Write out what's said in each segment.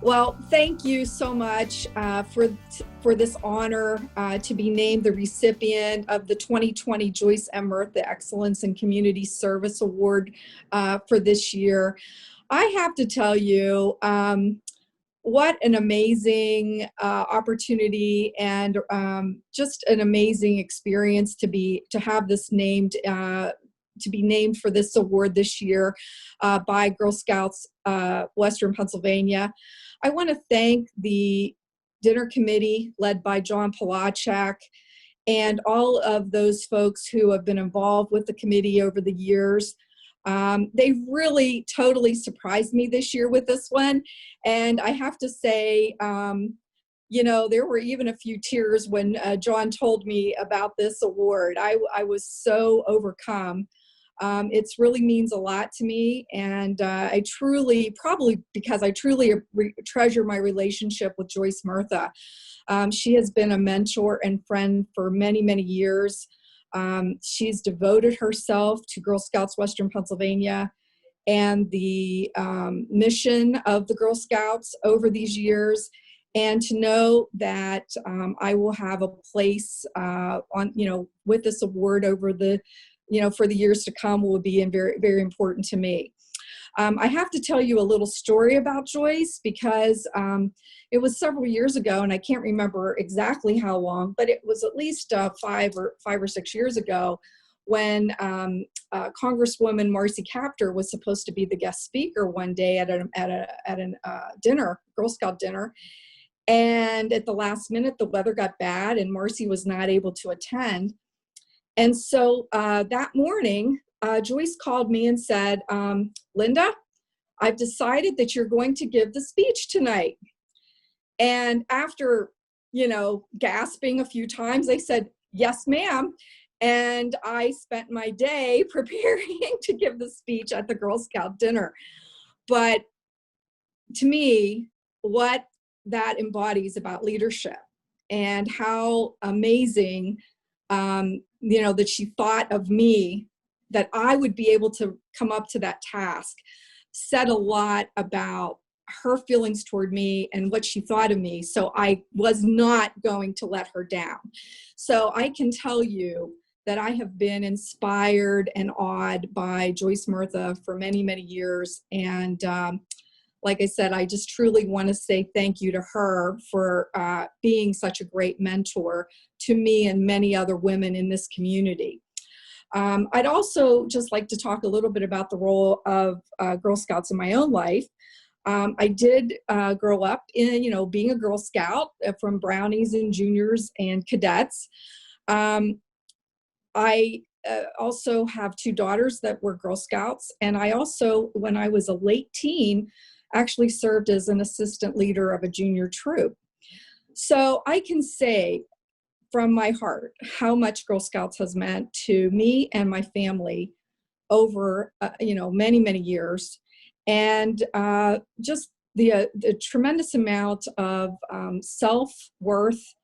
Well, thank you so much for this honor to be named the recipient of the 2020 Joyce M. Murtha Excellence in Community Service Award for this year. I have to tell you, what an amazing opportunity and just an amazing experience to have this named. To be named for this award this year by Girl Scouts Western Pennsylvania. I want to thank the dinner committee led by John Palachak and all of those folks who have been involved with the committee over the years. They really totally surprised me this year with this one. And I have to say, there were even a few tears when John told me about this award. I was so overcome. It really means a lot to me, and I truly, probably because I truly treasure my relationship with Joyce Murtha. She has been a mentor and friend for many, many years. She's devoted herself to Girl Scouts Western Pennsylvania and the mission of the Girl Scouts over these years, and to know that I will have a place with this award over for the years to come will be very, very important to me. I have to tell you a little story about Joyce because it was several years ago, and I can't remember exactly how long, but it was at least 5 or 6 years ago when Congresswoman Marcy Kaptur was supposed to be the guest speaker one day at a dinner, Girl Scout dinner. And at the last minute, the weather got bad and Marcy was not able to attend. And so that morning, Joyce called me and said, Linda, I've decided that you're going to give the speech tonight. And after, gasping a few times, I said, yes, ma'am. And I spent my day preparing to give the speech at the Girl Scout dinner. But to me, what that embodies about leadership and how amazing that she thought of me, that I would be able to come up to that task, said a lot about her feelings toward me and what she thought of me. So I was not going to let her down. So I can tell you that I have been inspired and awed by Joyce Murtha for many, many years. And like I said, I just truly want to say thank you to her for being such a great mentor to me and many other women in this community. I'd also just like to talk a little bit about the role of Girl Scouts in my own life. I did grow up in, being a Girl Scout from Brownies and Juniors and Cadets. I also have 2 daughters that were Girl Scouts, and I also, when I was a late teen, actually served as an assistant leader of a junior troop. So I can say from my heart how much Girl Scouts has meant to me and my family over, many, many years. And just the tremendous amount of self-worth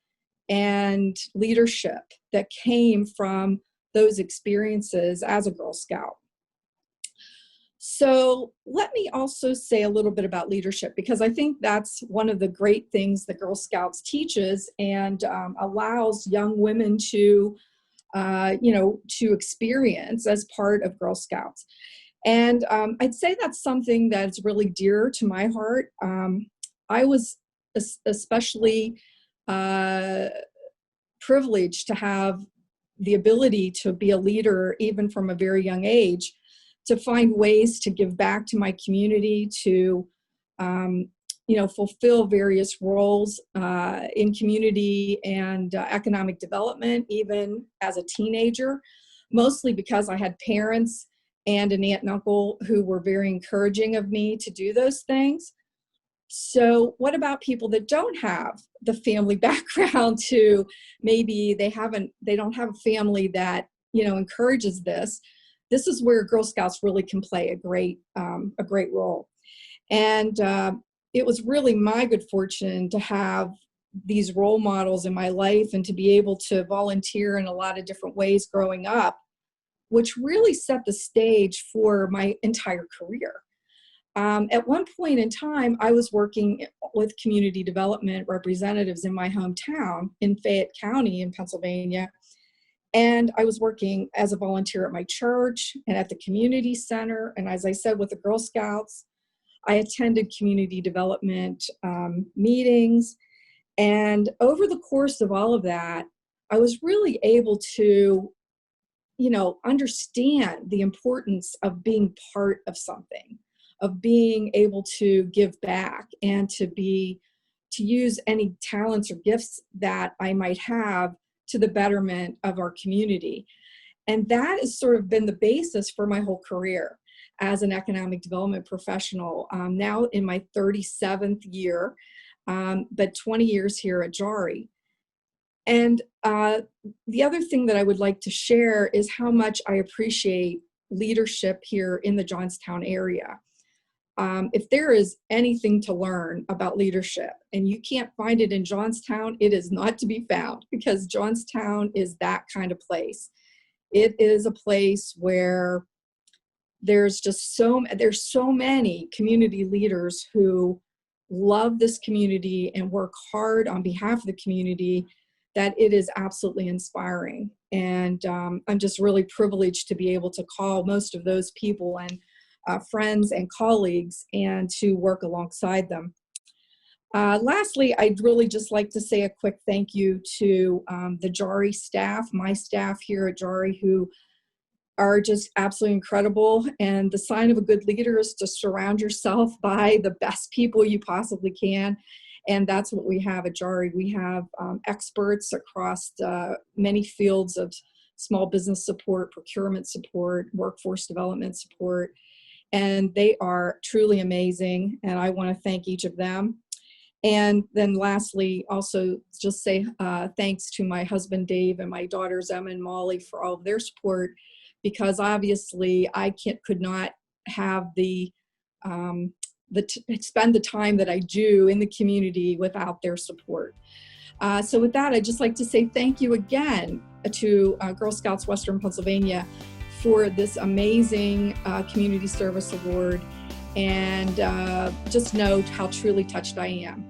and leadership that came from those experiences as a Girl Scout. So let me also say a little bit about leadership, because I think that's one of the great things that Girl Scouts teaches and allows young women to, to experience as part of Girl Scouts. And I'd say that's something that's really dear to my heart. I was especially privileged to have the ability to be a leader even from a very young age, to find ways to give back to my community, to fulfill various roles in community and economic development, even as a teenager, mostly because I had parents and an aunt and uncle who were very encouraging of me to do those things. So what about people that don't have the family background to, maybe they don't have a family that, encourages this? This is where Girl Scouts really can play a great role. And it was really my good fortune to have these role models in my life and to be able to volunteer in a lot of different ways growing up, which really set the stage for my entire career. At one point in time, I was working with community development representatives in my hometown in Fayette County in Pennsylvania. And I was working as a volunteer at my church and at the community center. And as I said, with the Girl Scouts, I attended community development meetings. And over the course of all of that, I was really able to, understand the importance of being part of something, of being able to give back and to use any talents or gifts that I might have to the betterment of our community. And that has sort of been the basis for my whole career as an economic development professional, now in my 37th year, but 20 years here at JARI. And the other thing that I would like to share is how much I appreciate leadership here in the Johnstown area. If there is anything to learn about leadership and you can't find it in Johnstown, it is not to be found, because Johnstown is that kind of place. It is a place where there's so many community leaders who love this community and work hard on behalf of the community, that it is absolutely inspiring. And I'm just really privileged to be able to call most of those people and friends and colleagues and to work alongside them. Lastly, I'd really just like to say a quick thank you to the JARI staff, my staff here at JARI, who are just absolutely incredible. And the sign of a good leader is to surround yourself by the best people you possibly can. And that's what we have at JARI. We have experts across many fields of small business support, procurement support, workforce development support. And they are truly amazing. And I want to thank each of them. And then lastly, also just say thanks to my husband, Dave, and my daughters, Emma and Molly, for all of their support, because obviously I could not have spend the time that I do in the community without their support. So with that, I'd just like to say thank you again to Girl Scouts Western Pennsylvania for this amazing community service award, and just note how truly touched I am.